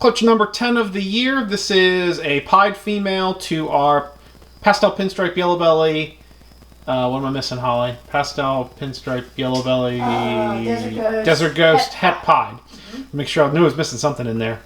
Clutch number 10 of the year. This is a pied female to our pastel pinstripe yellow belly. What am I missing, Holly? Pastel pinstripe yellow belly. Desert Ghost het pied. Make sure I knew I was missing something in there.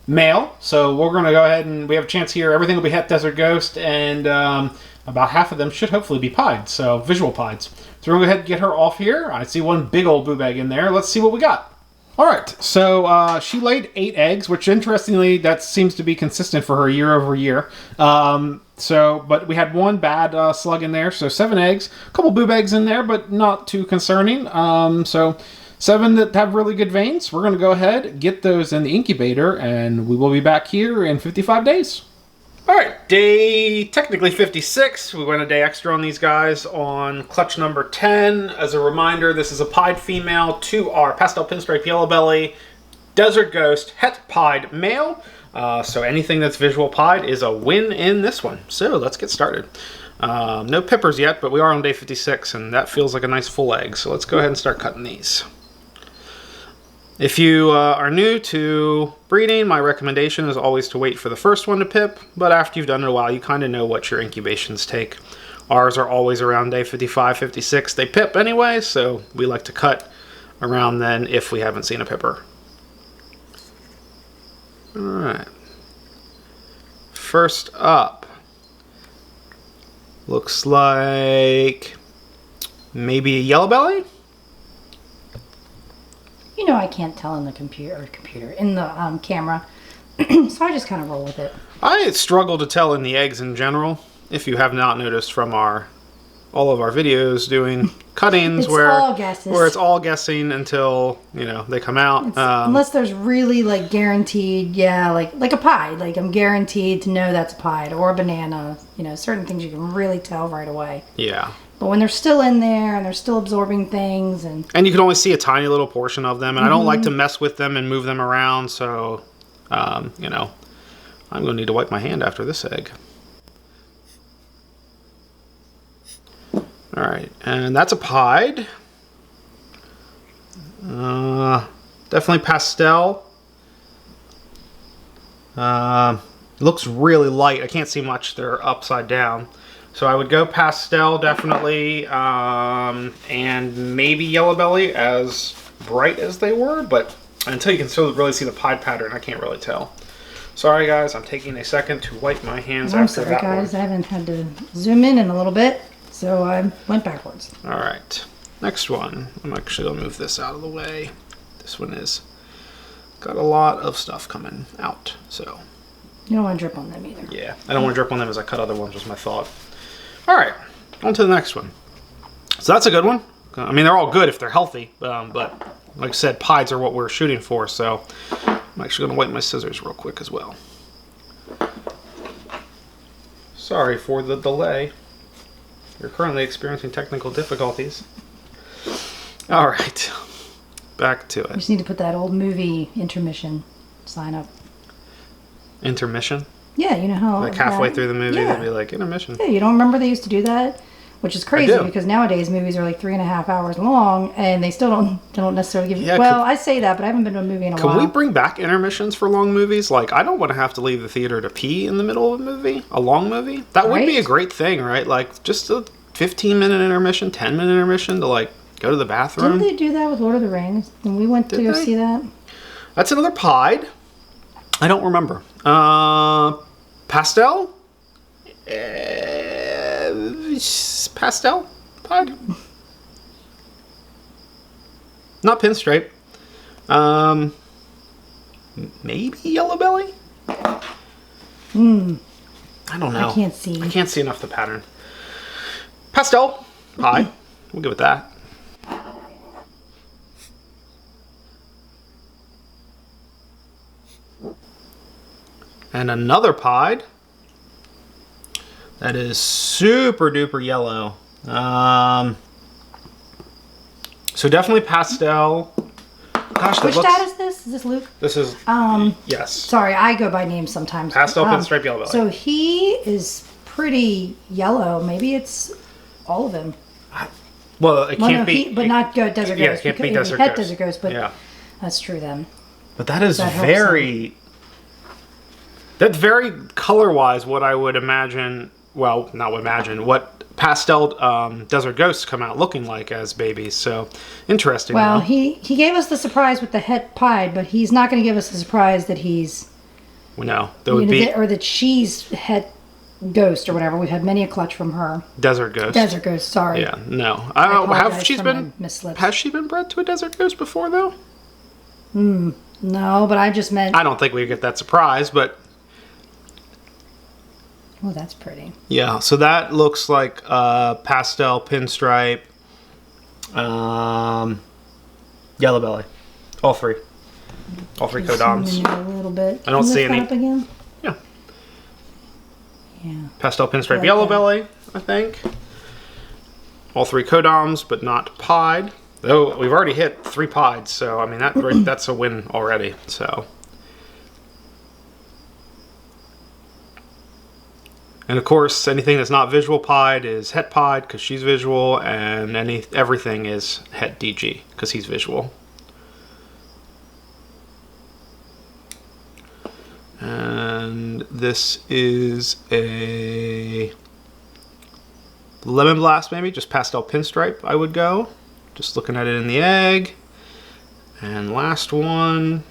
Male. So we're going to go ahead and we have a chance here. Everything will be het Desert Ghost, and about half of them should hopefully be pied. So visual pieds. So we're going to go ahead and get her off here. I see one big old boob egg in there. Let's see what we got. All right, so she laid 8 eggs, which interestingly, that seems to be consistent for her year over year. But we had one bad slug in there, so 7 eggs. A couple boob eggs in there, but not too concerning. So 7 that have really good veins. We're going to go ahead, get those in the incubator, and we will be back here in 55 days. All right, day technically 56. We went a day extra on these guys on clutch number 10. As a reminder, this is a pied female to our pastel pinstripe yellow belly Desert Ghost het pied male. So anything that's visual pied is a win in this one. So let's get started. No pippers yet, but we are on day 56, and that feels like a nice full egg. So let's go ahead and start cutting these. If you are new to breeding, my recommendation is always to wait for the first one to pip, but after you've done it a while, you kind of know what your incubations take. Ours are always around day 55, 56. They pip anyway, so we like to cut around then if we haven't seen a pipper. Alright. First up, looks like maybe a yellow belly? You know I can't tell in the camera, so I just kind of roll with it. I struggle to tell in the eggs in general. If you have not noticed from all of our videos doing cuttings where it's all guessing until they come out. Unless there's really like guaranteed, like a pie. Like I'm guaranteed to know that's a pie or a banana. Certain things you can really tell right away. Yeah. But when they're still in there and they're still absorbing things and you can only see a tiny little portion of them, and I don't like to mess with them and move them around, so I'm going to need to wipe my hand after this egg. All right, and that's a pied. Definitely pastel. Looks really light. I can't see much. They're upside down. So I would go pastel, definitely, and maybe yellow belly, as bright as they were, but until you can still really see the pied pattern, I can't really tell. Sorry guys, I'm taking a second to wipe my hands after that one. I'm sorry guys, I haven't had to zoom in a little bit, so I went backwards. All right, next one. I'm actually gonna move this out of the way. This one is got a lot of stuff coming out, so. You don't want to drip on them either. Yeah, I don't want to drip on them as I cut other ones, was my thought. All right, on to the next one. So that's a good one. I mean, they're all good if they're healthy, but like I said, pieds are what we're shooting for, so I'm actually going to wipe my scissors real quick as well. Sorry for the delay. You're currently experiencing technical difficulties. All right, back to it. You just need to put that old movie intermission sign up. Intermission? Yeah, you know how like halfway through the movie, they'll be like, intermission. Yeah, you don't remember they used to do that? Which is crazy because nowadays movies are like 3.5 hours long and they still don't necessarily give you... Well, I say that, but I haven't been to a movie in a while. Can we bring back intermissions for long movies? Like, I don't want to have to leave the theater to pee in the middle of a movie, a long movie. That would be a great thing, right? Like, just a 15-minute intermission, 10-minute intermission to, like, go to the bathroom. Didn't they do that with Lord of the Rings? And we went to go see that? That's another pied. I don't remember. Pastel? Pastel? Pied? Not pinstripe. Maybe yellow belly? I don't know. I can't see. I can't see enough the pattern. Pastel? Pied. We'll go with that. And another pied that is super duper yellow. So definitely pastel. Gosh, which dad is this? Is this Luke? This is yes. Sorry, I go by names sometimes. Pastel pinstripe yellow belly. So he is pretty yellow. Maybe it's all of him. Well, it can't be, but not Desert Ghost. Yeah, it can't be Desert Ghost. Desert Ghost, but yeah, that's true then. But that is That helps very... That's very color-wise what I would imagine... Well, not would imagine. What pastel Desert Ghosts come out looking like as babies. So, interesting. Well, though. he gave us the surprise with the het pied, but he's not going to give us the surprise that he's... No, there would be... Or that she's het ghost or whatever. We've had many a clutch from her. Desert Ghost. Desert Ghost, sorry. Yeah, no. I Have apologize she's for been... my misslips. Has she been bred to a Desert Ghost before, though? No, but I just meant... I don't think we get that surprise, but... Oh, that's pretty. Yeah, so that looks like pastel pinstripe, yellow belly, all three codons. Zoom in there a little bit. I don't Can you see lift that any. up again? Yeah, Yeah. pastel pinstripe like yellow that. belly, I think. All three codons, but not pied. Though we've already hit 3 pieds, so I mean that's a win already. So. And of course, anything that's not visual pied is het pied because she's visual, and everything is het DG because he's visual. And this is a lemon blast, maybe just pastel pinstripe. I would go, just looking at it in the egg. And last one.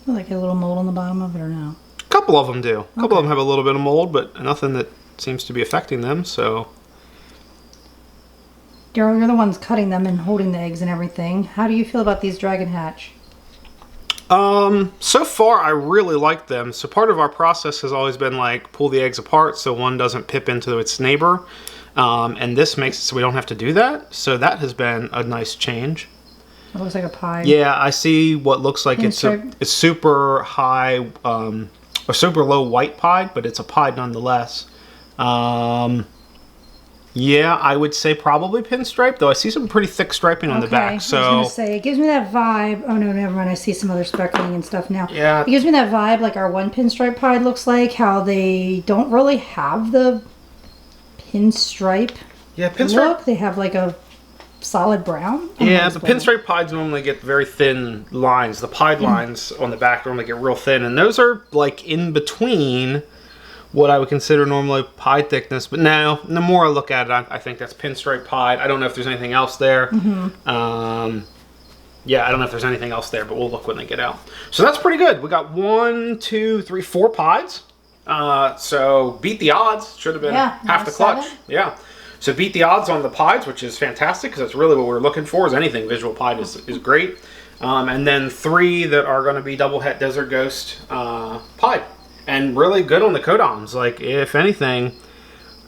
Like a little mold on the bottom of it or no? A couple of them do. A couple of them have a little bit of mold, but nothing that seems to be affecting them, so... Daryl, you're the ones cutting them and holding the eggs and everything. How do you feel about these Dragon Hatch? So far I really like them. So part of our process has always been like pull the eggs apart so one doesn't pip into its neighbor. And this makes it so we don't have to do that. So that has been a nice change. It looks like a pie. Yeah, I see what looks like it's super high, or super low white pied, but it's a pied nonetheless. Yeah, I would say probably pinstripe, though I see some pretty thick striping on the back. So I was gonna say it gives me that vibe. Oh no, never mind. I see some other speckling and stuff now. Yeah. It gives me that vibe like our one pinstripe pied looks like. How they don't really have the pinstripe look. They have like a solid brown. Yeah, the pinstripe pieds normally get very thin lines. The pied lines on the back normally get real thin, and those are like in between what I would consider normally pied thickness. But now, the more I look at it, I think that's pinstripe pied. I don't know if there's anything else there. Yeah, I don't know if there's anything else there, but we'll look when they get out. So that's pretty good. We got 1, 2, 3, 4 pieds. So beat the odds. Should have been half the clutch. 7. Yeah. So beat the odds on the pieds, which is fantastic because that's really what we're looking for. Is anything visual pied is great. And then 3 that are going to be double het Desert Ghost pied. And really good on the codons. Like, if anything,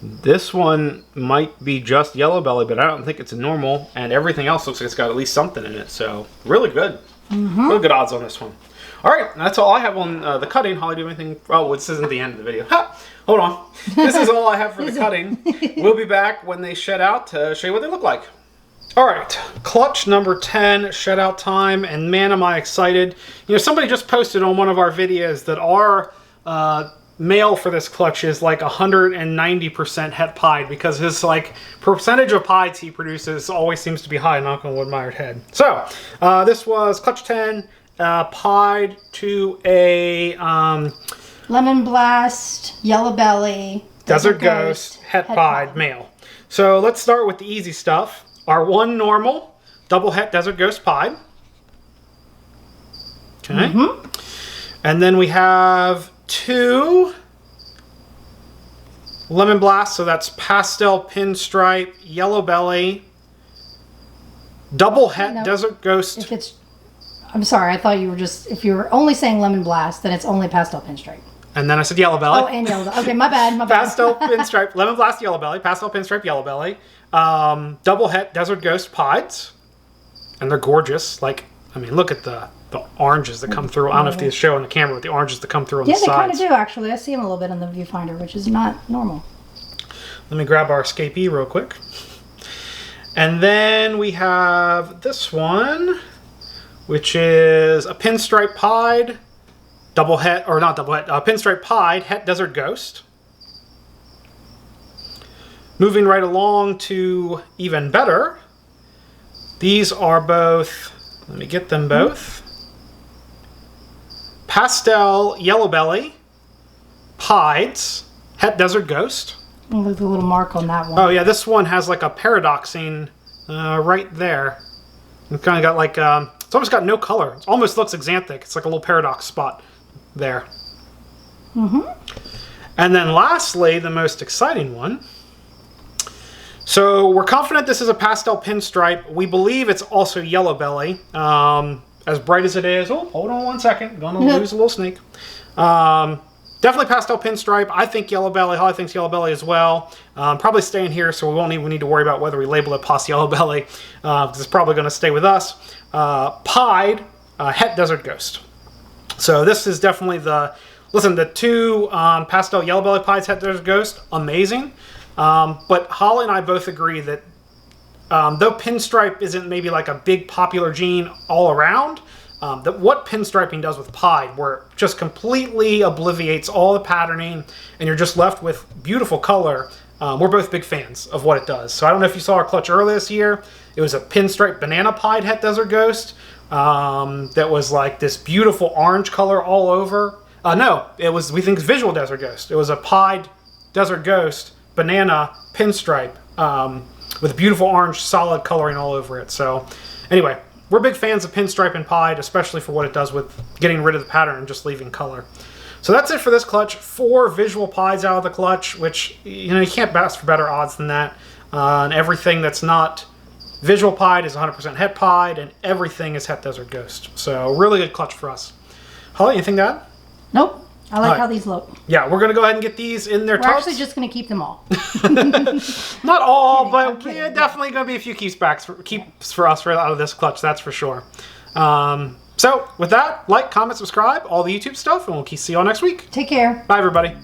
this one might be just yellow belly, but I don't think it's a normal. And everything else looks like it's got at least something in it. So, really good. Really good odds on this one. All right, that's all I have on the cutting. Holly, do you have anything? Oh, this isn't the end of the video. Ha! Hold on. This is all I have for the cutting. We'll be back when they shed out to show you what they look like. All right, clutch number 10, shed out time. And man, am I excited. You know, somebody just posted on one of our videos that our male for this clutch is like 190% het pied because his like percentage of pieds he produces always seems to be high, knock on wood, mired head. So this was clutch 10 pied to a Lemon Blast, Yellow Belly, Desert Ghost, het pied male. So let's start with the easy stuff. Our one normal double het Desert Ghost pied. Okay. And then we have 2 Lemon Blast, so that's pastel pinstripe, yellow belly, double het Desert Ghost. If it's, I'm sorry, I thought you were just, if you were only saying Lemon Blast, then it's only pastel pinstripe. And then I said yellow belly. Oh, and yellow. Okay, my bad. Pastel pinstripe, Lemon Blast, yellow belly, pastel pinstripe, yellow belly, double het Desert Ghost pieds, and they're gorgeous. Like, I mean, look at the oranges that come through. I don't know if they show on the camera, but the oranges that come through on the sides. Yeah, they kind of do, actually. I see them a little bit on the viewfinder, which is not normal. Let me grab our escapee real quick. And then we have this one, which is a pinstripe pied, double het, or not double het, pinstripe pied, het Desert Ghost. Moving right along to even better. These are both, let me get them both. Pastel Yellow Belly, Pieds, Het Desert Ghost. Oh, look at the little mark on that one. Oh yeah, this one has like a paradoxing right there. It's kind of got like, it's almost got no color. It almost looks xanthic. It's like a little paradox spot there. Mm-hmm. And then lastly, the most exciting one. So we're confident this is a pastel pinstripe. We believe it's also yellow belly. As bright as it is. Oh, hold on one second. Gonna lose a little snake. Definitely pastel pinstripe. I think yellow belly. Holly thinks yellow belly as well. Probably staying here, so we won't even need to worry about whether we label it Pos Yellow Belly, because it's probably going to stay with us. Pied, Het Desert Ghost. So this is definitely the... Listen, the two pastel yellow belly pies, Het Desert Ghost, amazing. But Holly and I both agree that though pinstripe isn't maybe like a big popular gene all around, that what pinstriping does with Pied, where it just completely obliviates all the patterning and you're just left with beautiful color, we're both big fans of what it does. So I don't know if you saw our clutch earlier this year. It was a pinstripe banana Pied Het Desert Ghost that was like this beautiful orange color all over. No, it was, we think, Visual Desert Ghost. It was a Pied Desert Ghost banana pinstripe with beautiful orange solid coloring all over it. So anyway, we're big fans of pinstripe and Pied, especially for what it does with getting rid of the pattern and just leaving color. So that's it for this clutch. 4 visual Pieds out of the clutch, which, you know, you can't ask for better odds than that. And everything that's not visual Pied is 100% Het Pied, and everything is Het Desert Ghost. So really good clutch for us. Holly, anything to add? Nope. I like how these look. Yeah, we're going to go ahead and get these in their tubs. We're actually just going to keep them all. Not all, but yeah, definitely going to be a few keeps for us out of this clutch, that's for sure. So with that, like, comment, subscribe, all the YouTube stuff, and we'll see you all next week. Take care. Bye, everybody.